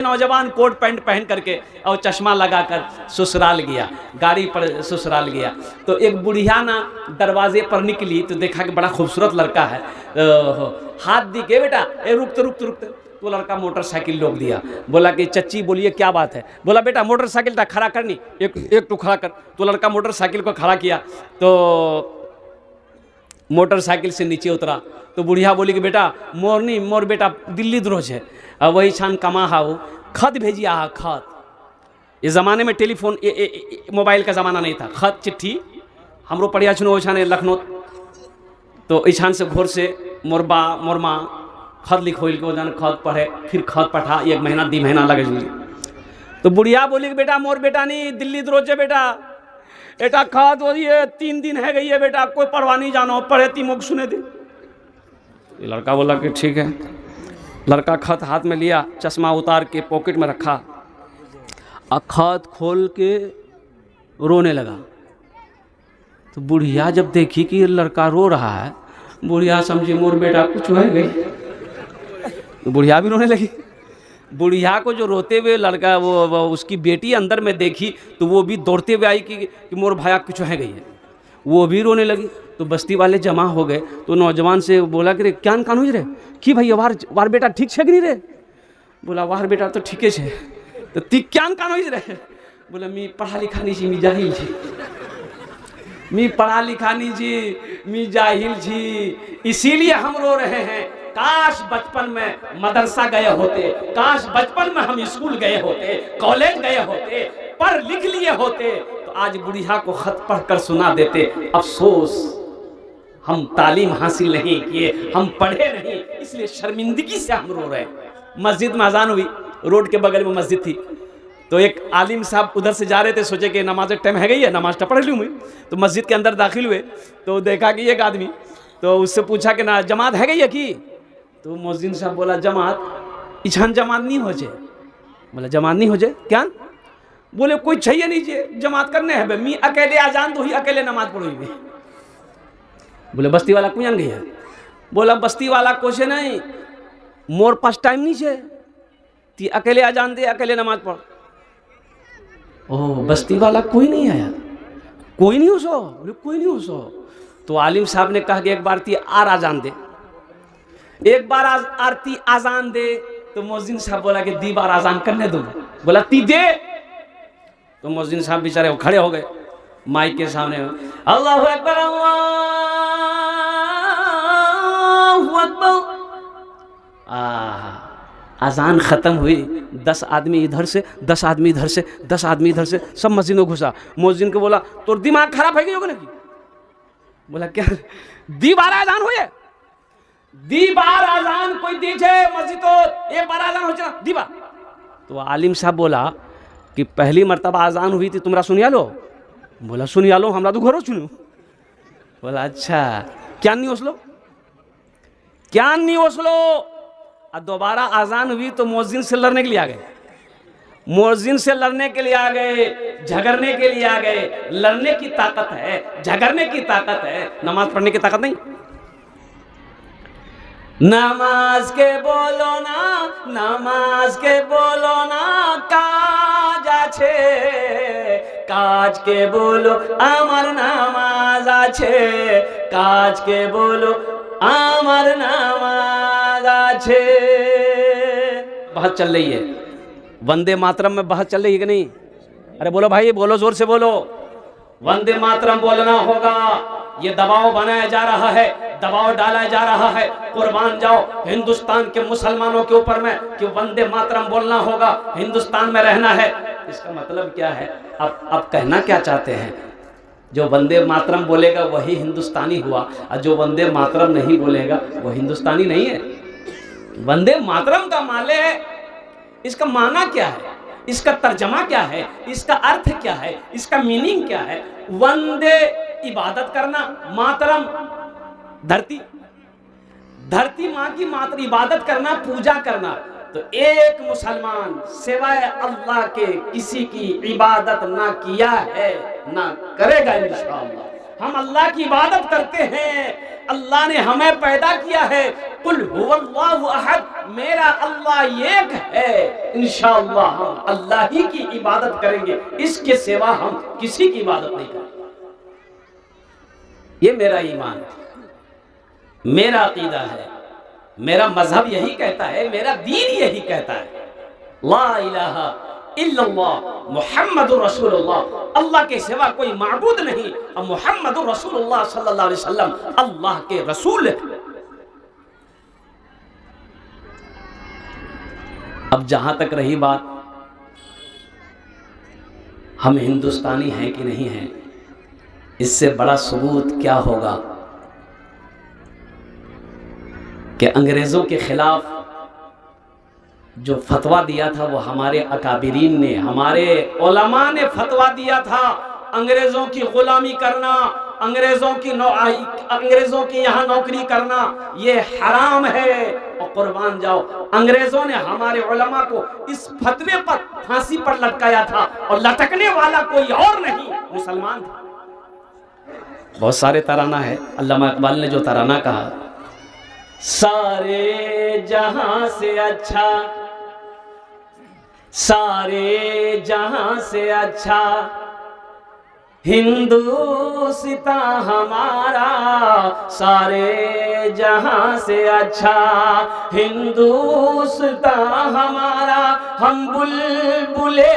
नौजवान coat pant पहन करके और चश्मा लगाकर ससुराल गया, गाड़ी पर ससुराल गया। तो एक बुढ़िया ना दरवाजे पर निकली तो देखा कि बड़ा खूबसूरत लड़का है। हाथ दी के बेटा ए रुकते रुकते रुकते, तो लड़का मोटरसाइकिल रोक दिया। बोला कि चच्ची बोलिए क्या बात है। बोला बेटा मोटरसाइकिल था खड़ा करनी, एक तो खड़ा कर। तो लड़का मोटरसाइकिल को खड़ा किया तो मोटरसाइकिल से नीचे उतरा। तो बुढ़िया बोली कि बेटा मोर बेटा दिल्ली द्रोज है, अब वही छान कमा हाउ खत भेजिया हा खत। इस ज़माने में टेलीफोन मोबाइल का ज़माना नहीं था, खत चिट्ठी हमरो पढ़िया छुनो ओछाने लखनऊ। तो ईछान से घोर से मोरबा मोरमा खत लिखोल के जान खत पढ़े, फिर खत पढ़ा, 1 महीना 2 महीना लगे। तो बुढ़िया बोली कि बेटा मोर बेटा नहीं दिल्ली द्रोज है बेटा, बेटा खत हो ये 3 दिन है गई है बेटा, कोई पढ़वा नहीं जानो, पढ़े तीमोक सुने दे। लड़का बोला कि ठीक है। लड़का खत हाथ में लिया, चश्मा उतार के पॉकेट में रखा और खत खोल के रोने लगा। तो बुढ़िया जब देखी कि लड़का रो रहा है, बुढ़िया समझी मोर बेटा कुछ है गई, तो बुढ़िया भी रोने लगी। बुढ़िया को जो रोते हुए लड़का वो उसकी बेटी अंदर में देखी तो वो भी दौड़ते हुए आई कि मोर भाया कुछ है गई है, वो भी रोने लगी। तो बस्ती वाले जमा हो गए। तो नौजवान से बोला कि रे क्या कान हो रे कि भैया वार बेटा ठीक छे कि नहीं रे। बोला वार बेटा तो ठीक है। तो ती क्या कान हो रे। बोला मी पढ़ा लिखा नहीं छी, मी जाहिल छी, मी पढ़ा लिखा नहीं छी, मी जाहिल छी, इसीलिए हम रो रहे हैं। काश बचपन में मदरसा गए होते, काश बचपन में हम स्कूल गए होते, कॉलेज गए होते, पढ़ लिख लिए होते तो आज बुढ़िया को खत पढ़कर सुना देते। अफसोस हम तालीम हासिल नहीं किए, हम पढ़े नहीं, इसलिए शर्मिंदगी से हम रो रहे। मस्जिद में अजान हुई, रोड के बगल में मस्जिद थी। तो एक आलिम साहब उधर से जा रहे थे, सोचे कि नमाज टाइम है गई है, नमाज तो पढ़ लूँ मैं। तो मस्जिद के अंदर दाखिल हुए तो देखा कि एक आदमी, तो उससे पूछा कि ना जमात है गई है कि। तो मुअज्जिन साहब बोला जमात इछान जमात नहीं हो जाए। बोला जमात नहीं हो जाए क्या। बोले कोई चाहिए नहीं जे जमात करने है, मैं अकेले आजान दो ही अकेले नमाज पढ़ोगे। बोले बस्ती वाला कुछ गई है। बोला बस्ती वाला कुछ नहीं, मोर पास टाइम नहीं है, ती अकेले आजान दे अकेले नमाज पढ़। ओह बस्ती वाला कोई नहीं आया, कोई नहीं हो सो। बोले कोई नहीं हो सो। तो आलिम साहब ने कहा कि एक बार ती आर आजान दे, एक बार आरती आजान दे। तो मुअज्जिन साहब बोला कि 2 बार आजान करने दो। बोला ती दे। तो मुअज्जिन साहब बेचारे खड़े हो गए माइक के सामने, अल्लाहु अकबर अल्लाहु अकबर। अजान खत्म हुई, 10 आदमी इधर से 10 आदमी इधर से 10 आदमी इधर से सब मस्जिद में घुसा। मुअज्जिन को बोला तो दिमाग खराब है होगा ना। बोला क्या 2 बार आजान हुए, 2 बार आजान कोई दीजिए मस्जिद तो 1 बार आजान हो जाए 2 बार। तो आलिम साहब बोला कि पहली मर्तबा आजान हुई थी तुमरा सुनिया लो। बोला सुनिया लो, हमरा तो घरों सुनू। बोला अच्छा क्या नहीं ओसलो, क्या नहीं ओसलो। और दोबारा आजान हुई तो मुअज्जिन से लड़ने के लिए आ गए, मुअज्जिन से लड़ने के लिए आ गए, झगड़ने के लिए आ गए। लड़ने की ताकत है, झगड़ने की ताकत है, नमाज पढ़ने की ताकत नहीं। नमाज के बोलो ना, नमाज के बोलो ना, काज आछे, काज के बोलो आमार नामाज आछे, काज के बोलो आमार नामाज आछे। बहस चल रही है, वंदे मातरम में बहस चल रही है कि नहीं। अरे बोलो भाई, बोलो जोर से बोलो, वंदे मातरम बोलना होगा। ये दबाव बनाया जा रहा है, दबाव डाला जा रहा है, कुर्बान जाओ हिंदुस्तान के मुसलमानों के ऊपर में कि वंदे मातरम बोलना होगा, हिंदुस्तान में रहना है। इसका मतलब क्या है, आप कहना क्या चाहते हैं। जो वंदे मातरम बोलेगा वही हिंदुस्तानी हुआ, और जो वंदे मातरम नहीं बोलेगा वो हिंदुस्तानी नहीं है। वंदे मातरम का माले है, इसका माना क्या है, इसका तर्जमा क्या है, इसका अर्थ क्या है, इसका मीनिंग क्या है। वंदे इबादत करना, मातरम धरती, धरती माँ की मात्र इबादत करना, पूजा करना। तो एक मुसलमान सिवाय अल्लाह के किसी की इबादत ना किया है, ना करेगा इंशाअल्लाह। हम अल्लाह की इबादत करते हैं, अल्लाह ने हमें पैदा किया है। कुल हुवल्लाहु अहद, मेरा अल्लाह एक है, इंशाअल्लाह हम अल्लाह ही की इबादत करेंगे, इसके सिवा हम किसी की इबादत नहीं करेंगे। ये मेरा ईमान है, मेरा अकीदा है, मेरा मजहब यही कहता है, मेरा दीन यही कहता है, ला इलाहा इल्लल्लाह मुहम्मदुर रसूलुल्लाह, अल्लाह के सिवा कोई माबूद नहीं और मुहम्मदुर रसूलुल्लाह सल्लल्लाहु अलैहि वसल्लम अल्लाह के रसूल है। अब जहां तक रही बात हम हिंदुस्तानी हैं कि नहीं हैं, इससे बड़ा सबूत क्या होगा कि अंग्रेजों के खिलाफ जो फतवा दिया था वो हमारे अकाबिरीन ने, हमारे उलमा ने फतवा दिया था। अंग्रेजों की गुलामी करना, अंग्रेजों की यहाँ नौकरी करना ये हराम है और कुर्बान जाओ। अंग्रेजों ने हमारे उलमा को इस फतवे पर फांसी पर लटकाया था और लटकने वाला कोई और नहीं, मुसलमान था। बहुत सारे तराना है, अल्लामा इकबाल ने जो तराना कहा, सारे जहां से अच्छा, सारे जहां से अच्छा हिंदुस्तान हमारा, सारे जहां से अच्छा हिंदुस्तान हमारा, हम बुलबुले